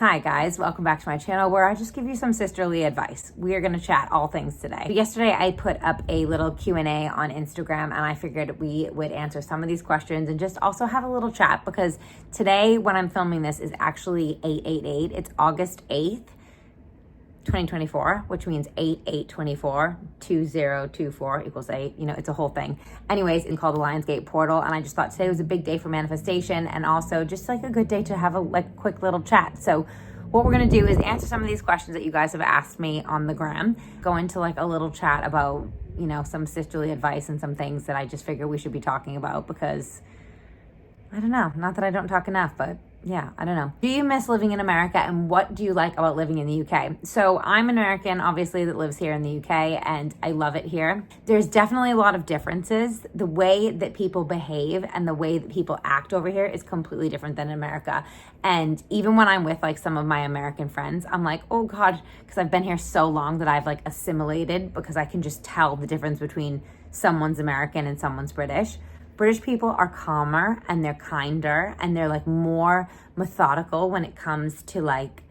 Hi guys, welcome back to my channel where I just give you some sisterly advice. We are going to chat all things today. Yesterday I put up a little Q&A on Instagram and I figured we would answer some of these questions and just also have a little chat because today when I'm filming this is actually 8/8/8. It's August 8th, 2024, which means 8/8/24, 2024 equals 8. You know, it's a whole thing. Anyways, it's called the Lionsgate Portal, and I just thought today was a big day for manifestation and also just like a good day to have a quick little chat. So what we're gonna do is answer some of these questions that you guys have asked me on the gram, go into like a little chat about, you know, some sisterly advice and some things that I just figure we should be talking about because I don't know, not that I don't talk enough, but yeah, I don't know. Do you miss living in America and what do you like about living in the UK? So I'm an American, obviously, that lives here in the UK and I love it here. There's definitely a lot of differences. The way that people behave and the way that people act over here is completely different than in America. And even when I'm with like some of my American friends, I'm like, oh God, because I've been here so long that I've like assimilated because I can just tell the difference between someone's American and someone's British. British people are calmer and they're kinder and they're like more methodical when it comes to like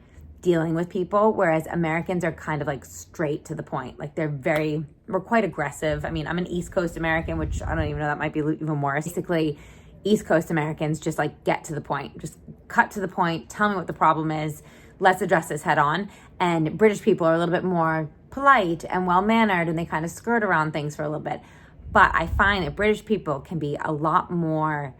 dealing with people, whereas Americans are kind of like straight to the point. Like we're quite aggressive. I mean, I'm an East Coast American, which I don't even know, that might be even worse. Basically, East Coast Americans just like get to the point, just cut to the point, tell me what the problem is, let's address this head on. And British people are a little bit more polite and well-mannered and they kind of skirt around things for a little bit. But I find that British people can be a lot more,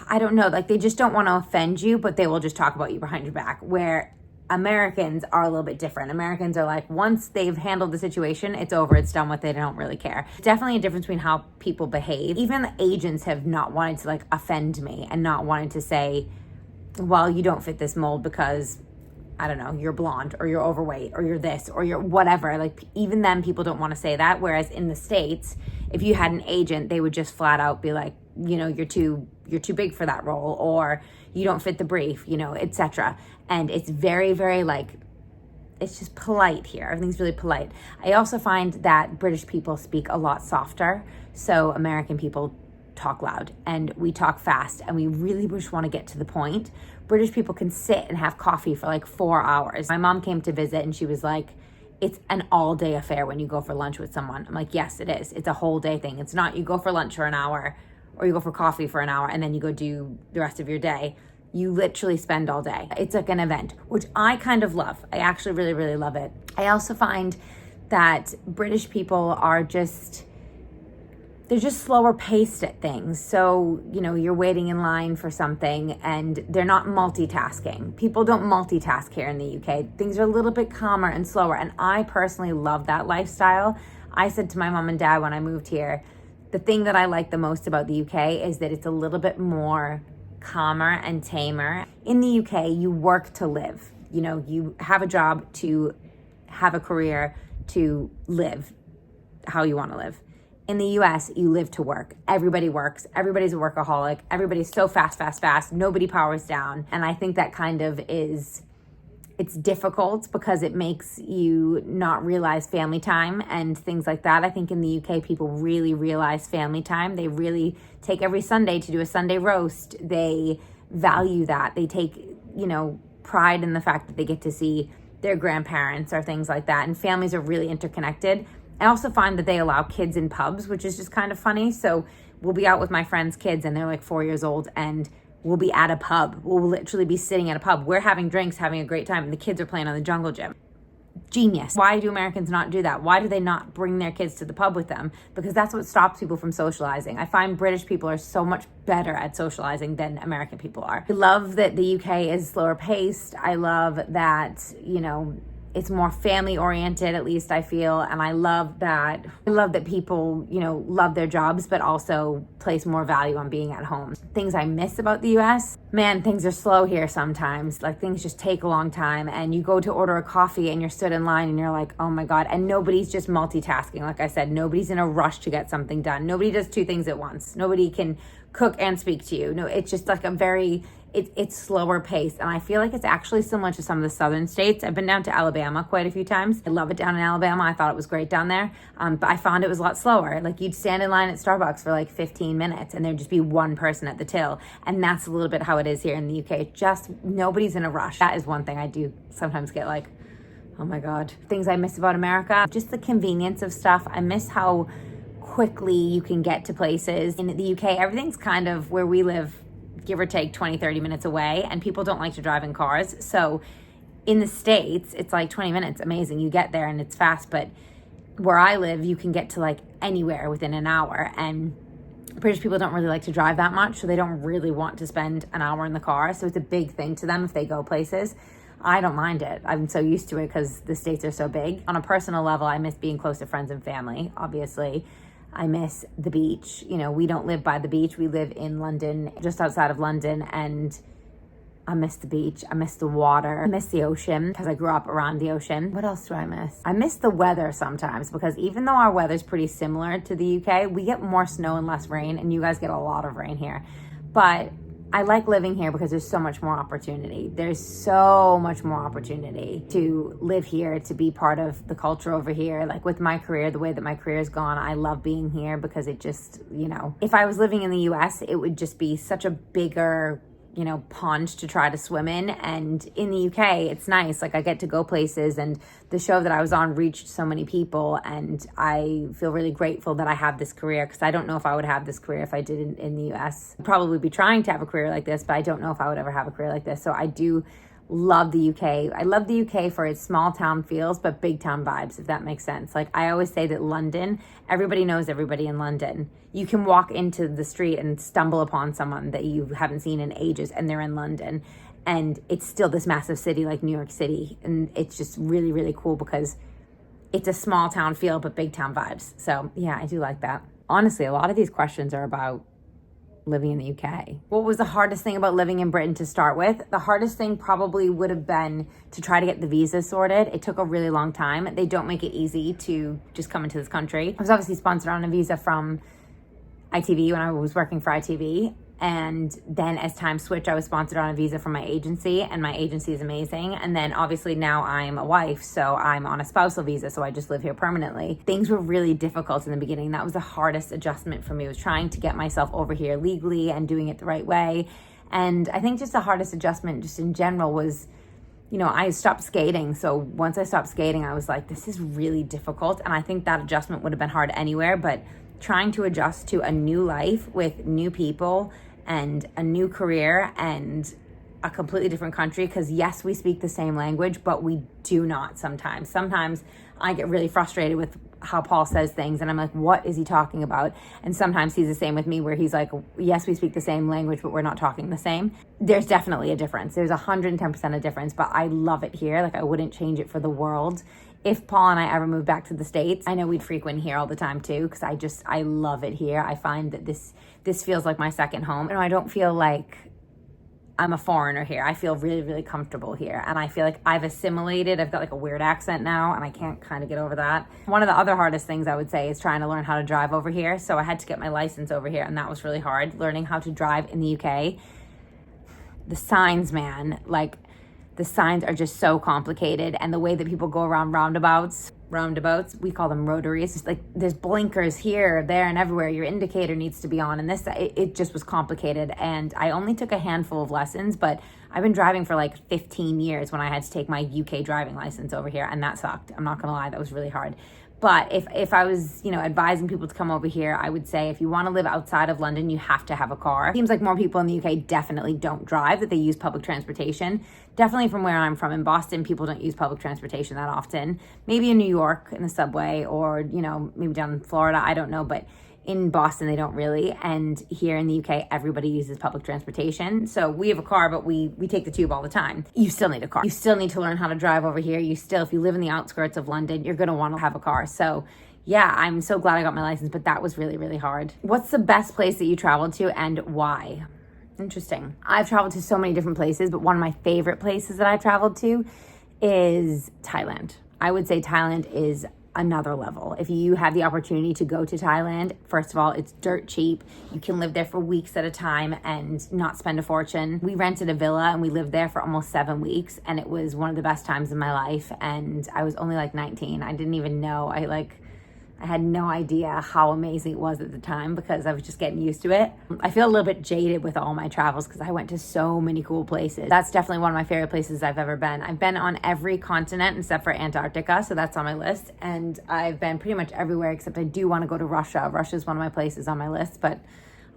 I don't know, like they just don't want to offend you, but they will just talk about you behind your back. Where Americans are a little bit different. Americans are like, once they've handled the situation, it's over, it's done with, they don't really care. Definitely a difference between how people behave. Even the agents have not wanted to like offend me and not wanted to say, well, you don't fit this mold because I don't know, you're blonde or you're overweight or you're this or you're whatever. Like even then people don't want to say that. Whereas in the States, if you had an agent, they would just flat out be like, you know, you're too big for that role or you don't fit the brief, you know, etc. And it's very, very like, it's just polite here. Everything's really polite. I also find that British people speak a lot softer. So American people talk loud and we talk fast and we really just want to get to the point. British people can sit and have coffee for like 4 hours. My mom came to visit and she was like, it's an all day affair when you go for lunch with someone. I'm like, yes, it is. It's a whole day thing. It's not you go for lunch for an hour or you go for coffee for an hour and then you go do the rest of your day. You literally spend all day. It's like an event, which I kind of love. I actually really, really love it. I also find that British people are they're just slower paced at things. So, you know, you're waiting in line for something and they're not multitasking. People don't multitask here in the UK. Things are a little bit calmer and slower. And I personally love that lifestyle. I said to my mom and dad when I moved here, the thing that I like the most about the UK is that it's a little bit more calmer and tamer. In the UK, you work to live. You know, you have a job to have a career to live how you want to live. In the US, you live to work. Everybody works. Everybody's a workaholic. Everybody's so fast. Nobody powers down. And I think that kind of it's difficult because it makes you not realize family time and things like that. I think in the UK, people really realize family time. They really take every Sunday to do a Sunday roast. They value that. They take, you know, pride in the fact that they get to see their grandparents or things like that. And families are really interconnected. I also find that they allow kids in pubs, which is just kind of funny. So we'll be out with my friends' kids and they're like 4 years old and we'll be at a pub. We'll literally be sitting at a pub. We're having drinks, having a great time, and the kids are playing on the jungle gym. Genius. Why do Americans not do that? Why do they not bring their kids to the pub with them? Because that's what stops people from socializing. I find British people are so much better at socializing than American people are. I love that the UK is slower paced. I love that, you know, it's more family oriented, at least I feel. And I love that people, you know, love their jobs, but also place more value on being at home. Things I miss about the US, man, things are slow here sometimes. Like things just take a long time and you go to order a coffee and you're stood in line and you're like, oh my God. And nobody's just multitasking. Like I said, nobody's in a rush to get something done. Nobody does two things at once. Nobody can cook and speak to you. No, it's just like a very, it's slower pace. And I feel like it's actually similar to some of the southern states. I've been down to Alabama quite a few times. I love it down in Alabama. I thought it was great down there. But I found it was a lot slower. Like you'd stand in line at Starbucks for like 15 minutes and there'd just be one person at the till. And that's a little bit how it is here in the UK. Just nobody's in a rush. That is one thing I do sometimes get like, oh my God. Things I miss about America, just the convenience of stuff. I miss how quickly you can get to places. In the UK, everything's kind of where we live, give or take 20, 30 minutes away, and people don't like to drive in cars. So in the States, it's like 20 minutes, amazing. You get there and it's fast, but where I live, you can get to like anywhere within an hour, and British people don't really like to drive that much, so they don't really want to spend an hour in the car. So it's a big thing to them if they go places. I don't mind it. I'm so used to it because the States are so big. On a personal level, I miss being close to friends and family, obviously. I miss the beach. You know, we don't live by the beach. We live in London, just outside of London, and I miss the beach. I miss the water. I miss the ocean because I grew up around the ocean. What else do I miss? I miss the weather sometimes because even though our weather's pretty similar to the UK, we get more snow and less rain, and you guys get a lot of rain here. But I like living here because there's so much more opportunity. There's so much more opportunity to live here, to be part of the culture over here. Like with my career, the way that my career has gone, I love being here because it just, you know, if I was living in the US, it would just be such a bigger, you know, pond to try to swim in. And in the UK, it's nice. Like I get to go places, and the show that I was on reached so many people, and I feel really grateful that I have this career because I don't know if I would have this career if I did in the US. I'd probably be trying to have a career like this, but I don't know if I would ever have a career like this. So I do love the UK. I love the UK for its small town feels, but big town vibes, if that makes sense. Like I always say that London, everybody knows everybody in London. You can walk into the street and stumble upon someone that you haven't seen in ages, and they're in London. And it's still this massive city like New York City. And it's just really, really cool because it's a small town feel, but big town vibes. So yeah, I do like that. Honestly, a lot of these questions are about living in the UK. What was the hardest thing about living in Britain to start with? The hardest thing probably would have been to try to get the visa sorted. It took a really long time. They don't make it easy to just come into this country. I was obviously sponsored on a visa from ITV when I was working for ITV. And then as time switched, I was sponsored on a visa from my agency, and my agency is amazing. And then obviously now I'm a wife, so I'm on a spousal visa, so I just live here permanently. Things were really difficult in the beginning. That was the hardest adjustment for me, was trying to get myself over here legally and doing it the right way. And I think just the hardest adjustment just in general was, you know, I stopped skating. So once I stopped skating, I was like, this is really difficult. And I think that adjustment would have been hard anywhere, but trying to adjust to a new life with new people and a new career and a completely different country, because yes, we speak the same language, but we do not sometimes. Sometimes I get really frustrated with how Paul says things, and I'm like, what is he talking about? And sometimes he's the same with me, where he's like, yes, we speak the same language, but we're not talking the same. There's definitely a difference. There's 110% a difference, but I love it here. Like I wouldn't change it for the world. If Paul and I ever moved back to the States, I know we'd frequent here all the time too, because I love it here. I find that this feels like my second home. And I don't feel like I'm a foreigner here. I feel really, really comfortable here. And I feel like I've assimilated. I've got like a weird accent now, and I can't kind of get over that. One of the other hardest things I would say is trying to learn how to drive over here. So I had to get my license over here, and that was really hard. Learning how to drive in the UK. The signs, man, like the signs are just so complicated, and the way that people go around roundabouts, we call them rotaries. It's like there's blinkers here, there, and everywhere. Your indicator needs to be on, and it just was complicated. And I only took a handful of lessons, but I've been driving for like 15 years when I had to take my UK driving license over here, and that sucked. I'm not gonna lie, that was really hard. But if I was, you know, advising people to come over here, I would say if you want to live outside of London, you have to have a car. It seems like more people in the UK definitely don't drive, that they use public transportation. Definitely from where I'm from in Boston, people don't use public transportation that often. Maybe in New York in the subway, or, you know, maybe down in Florida, I don't know, but in Boston, they don't really. And here in the UK, everybody uses public transportation. So we have a car, but we take the tube all the time. You still need a car. You still need to learn how to drive over here. If you live in the outskirts of London, you're going to want to have a car. So yeah, I'm so glad I got my license, but that was really, really hard. What's the best place that you traveled to and why? Interesting. I've traveled to so many different places, but one of my favorite places that I traveled to is Thailand. I would say Thailand is another level. If you have the opportunity to go to Thailand, first of all, it's dirt cheap. You can live there for weeks at a time and not spend a fortune. We rented a villa and we lived there for almost 7 weeks, and it was one of the best times in my life. And I was only like 19. I didn't even know. I had no idea how amazing it was at the time because I was just getting used to it. I feel a little bit jaded with all my travels because I went to so many cool places. That's definitely one of my favorite places I've ever been. I've been on every continent except for Antarctica, so that's on my list. And I've been pretty much everywhere except I do want to go to Russia. Russia is one of my places on my list, but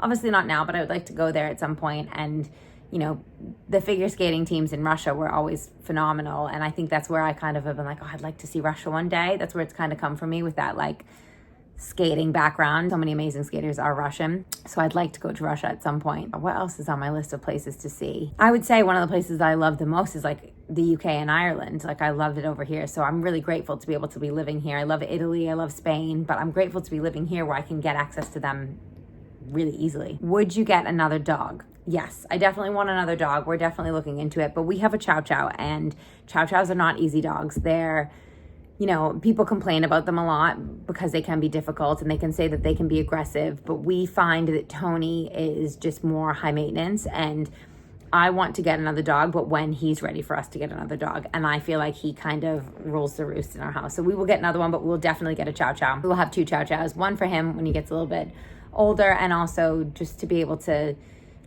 obviously not now, but I would like to go there at some point. And you know, the figure skating teams in Russia were always phenomenal. And I think that's where I kind of have been like, oh, I'd like to see Russia one day. That's where it's kind of come from me with that like skating background. So many amazing skaters are Russian. So I'd like to go to Russia at some point. What else is on my list of places to see? I would say one of the places I love the most is like the UK and Ireland. Like I loved it over here. So I'm really grateful to be able to be living here. I love Italy. I love Spain, but I'm grateful to be living here where I can get access to them really easily. Would you get another dog? Yes, I definitely want another dog. We're definitely looking into it, but we have a Chow Chow, and Chow Chows are not easy dogs. They're, you know, people complain about them a lot because they can be difficult and they can say that they can be aggressive, but we find that Tony is just more high maintenance, and I want to get another dog, but when he's ready for us to get another dog. And I feel like he kind of rules the roost in our house. So we will get another one, but we'll definitely get a Chow Chow. We'll have 2 Chow Chows, one for him when he gets a little bit older, and also just to be able to,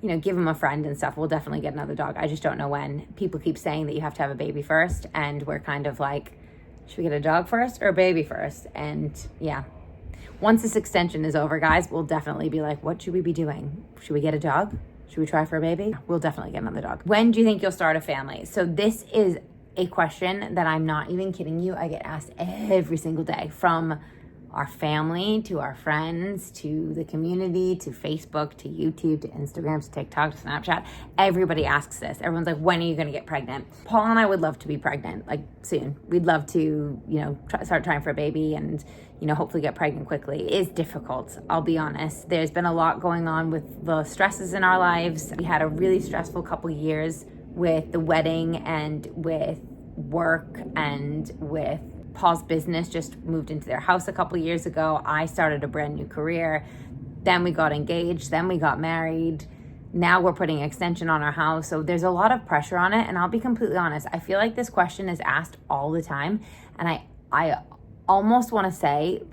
you know, give him a friend and stuff. We'll definitely get another dog. I just don't know when. People keep saying that you have to have a baby first, and we're kind of like, should we get a dog first or a baby first? And yeah, once this extension is over, guys, we'll definitely be like, what should we be doing? Should we get a dog? Should we try for a baby? We'll definitely get another dog. When do you think you'll start a family? So this is a question that I'm not even kidding you. I get asked every single day, from our family to our friends to the community to Facebook to YouTube to Instagram to TikTok to Snapchat. Everybody asks this. Everyone's like, when are you going to get pregnant? Paul and I would love to be pregnant, like soon. We'd love to, you know, start trying for a baby and, you know, hopefully get pregnant quickly. It is difficult, I'll be honest. There's been a lot going on with the stresses in our lives. We had a really stressful couple years with the wedding and with work and with Paul's business. Just moved into their house a couple years ago. I started a brand new career. Then we got engaged. Then we got married. Now we're putting an extension on our house. So there's a lot of pressure on it. And I'll be completely honest, I feel like this question is asked all the time. And I almost want to say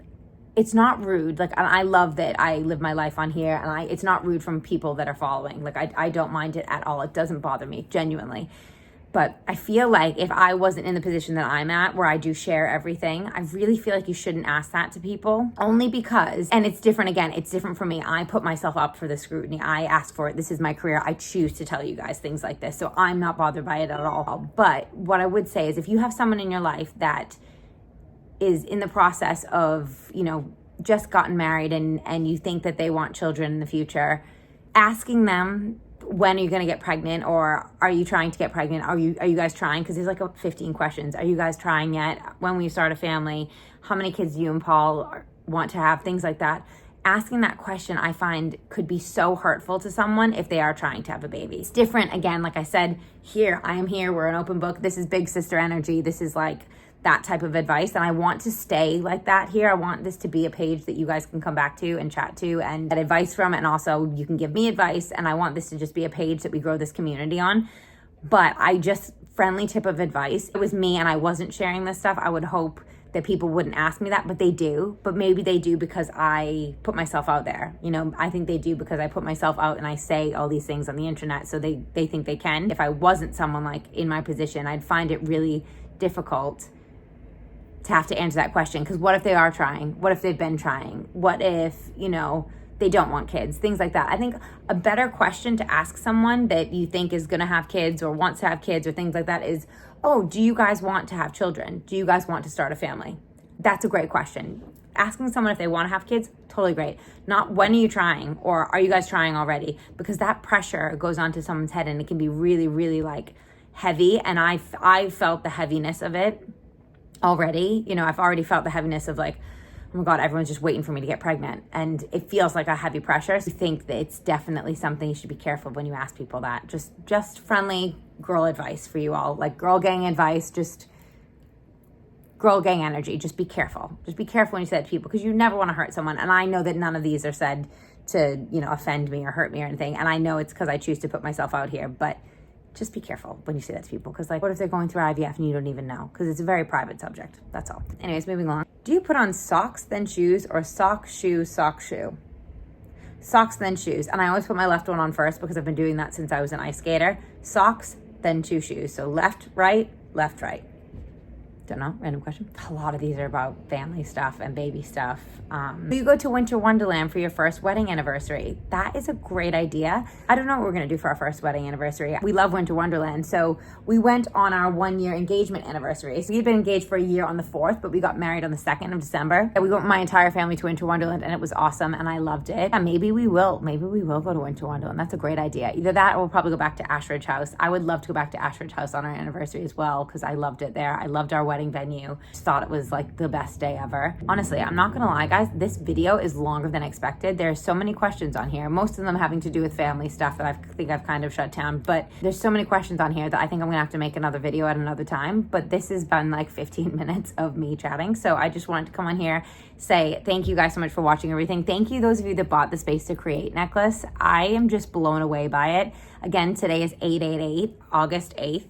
it's not rude. Like, I love that I live my life on here, and it's not rude from people that are following. Like, I don't mind it at all. It doesn't bother me, genuinely. But I feel like if I wasn't in the position that I'm at, where I do share everything, I really feel like you shouldn't ask that to people. Only because, and it's different again, it's different for me. I put myself up for the scrutiny. I ask for it. This is my career. I choose to tell you guys things like this. So I'm not bothered by it at all. But what I would say is, if you have someone in your life that is in the process of, you know, just gotten married and you think that they want children in the future, asking them, when are you going to get pregnant, or are you trying to get pregnant? Are you guys trying? Because there's like 15 questions. Are you guys trying yet? When will you start a family? How many kids do you and Paul want to have? Things like that. Asking that question, I find, could be so hurtful to someone if they are trying to have a baby. It's different. Again, like I said, I am here. We're an open book. This is big sister energy. This is like that type of advice, and I want to stay like that here. I want this to be a page that you guys can come back to and chat to and get advice from, and also you can give me advice, and I want this to just be a page that we grow this community on. But friendly tip of advice, it was me and I wasn't sharing this stuff, I would hope that people wouldn't ask me that, but they do. But maybe they do because I put myself out there. You know, I think they do because I put myself out and I say all these things on the internet, so they think they can. If I wasn't someone like in my position, I'd find it really difficult to have to answer that question, because what if they are trying? What if they've been trying? What if, you know, they don't want kids? Things like that. I think a better question to ask someone that you think is going to have kids or wants to have kids or things like that is, oh, do you guys want to have children? Do you guys want to start a family? That's a great question. Asking someone if they want to have kids, totally great. Not when are you trying, or are you guys trying already? Because that pressure goes onto someone's head and it can be really, really like heavy. And I felt the heaviness of it already. You know, I've already felt the heaviness of like, oh my God, everyone's just waiting for me to get pregnant. And it feels like a heavy pressure. So I think that it's definitely something you should be careful when you ask people that. Just friendly girl advice for you all, like girl gang advice. Just girl gang energy. Just be careful. Just be careful when you say that to people, because you never want to hurt someone. And I know that none of these are said to, offend me or hurt me or anything. And I know it's because I choose to put myself out here, but just be careful when you say that to people, because what if they're going through IVF and you don't even know? Because it's a very private subject. That's all. Anyways, moving along. Do you put on socks, then shoes, or sock, shoe, sock, shoe? Socks, then shoes. And I always put my left one on first because I've been doing that since I was an ice skater. Socks, then 2 shoes. So left, right, left, right. Don't know, random question. A lot of these are about family stuff and baby stuff. You go to Winter Wonderland for your first wedding anniversary. That is a great idea. I don't know what we're gonna do for our first wedding anniversary. We love Winter Wonderland, so we went on our 1-year engagement anniversary. So we'd been engaged for a year on the 4th, but we got married on the 2nd of December. And we went with my entire family to Winter Wonderland, and it was awesome, and I loved it. And maybe we will go to Winter Wonderland. That's a great idea. Either that or we'll probably go back to Ashridge House. I would love to go back to Ashridge House on our anniversary as well, because I loved it there. I loved our wedding venue. Just thought it was like the best day ever. Honestly, I'm not gonna lie, guys, this video is longer than expected. There's so many questions on here, most of them having to do with family stuff that I think I've kind of shut down, but there's so many questions on here that I think I'm gonna have to make another video at another time. But this has been like 15 minutes of me chatting, so I just wanted to come on here, say thank you guys so much for watching everything. Thank you those of you that bought the Space to Create necklace. I am just blown away by it. Again, today is 888, August 8th.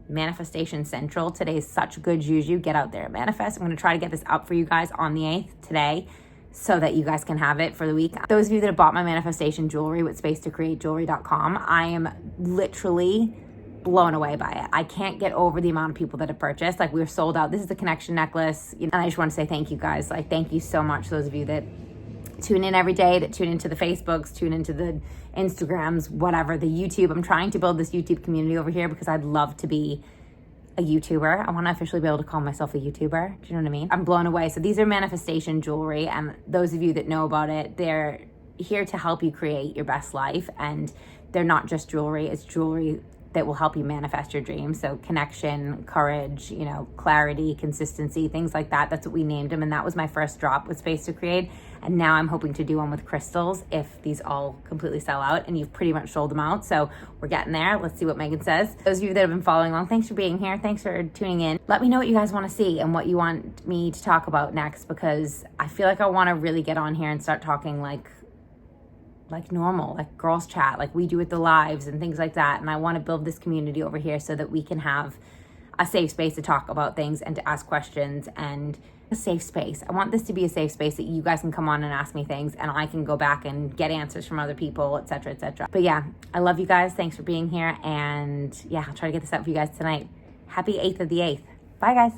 Manifestation Central. Today is such good juju. Get out there, manifest. I'm going to try to get this up for you guys on the 8th today, so that you guys can have it for the week. Those of you that have bought my manifestation jewelry with spacetocreatejewelry.com, I am literally blown away by it. I can't get over the amount of people that have purchased. Like, we were sold out. This is the connection necklace, and I just want to say thank you guys. Like, thank you so much, those of you that tune in every day, that tune into the Facebooks, tune into the Instagrams, whatever, the YouTube. I'm trying to build this YouTube community over here because I'd love to be a YouTuber. I want to officially be able to call myself a YouTuber. Do you know what I mean? I'm blown away. So these are manifestation jewelry, and those of you that know about it, they're here to help you create your best life. And they're not just jewelry, it's jewelry that will help you manifest your dreams. So connection, courage, clarity, consistency, things like that. That's what we named them. And that was my first drop with Space to Create. And now I'm hoping to do one with crystals if these all completely sell out, and you've pretty much sold them out. So we're getting there. Let's see what Megan says. Those of you that have been following along, thanks for being here. Thanks for tuning in. Let me know what you guys want to see and what you want me to talk about next, because I feel like I want to really get on here and start talking like normal, like girls chat, like we do with the lives and things like that. And I want to build this community over here so that we can have a safe space to talk about things and to ask questions, and a safe space. I want this to be a safe space that you guys can come on and ask me things, and I can go back and get answers from other people, etc., etc. But yeah, I love you guys. Thanks for being here. And yeah, I'll try to get this up for you guys tonight. Happy 8th of the 8th. Bye, guys.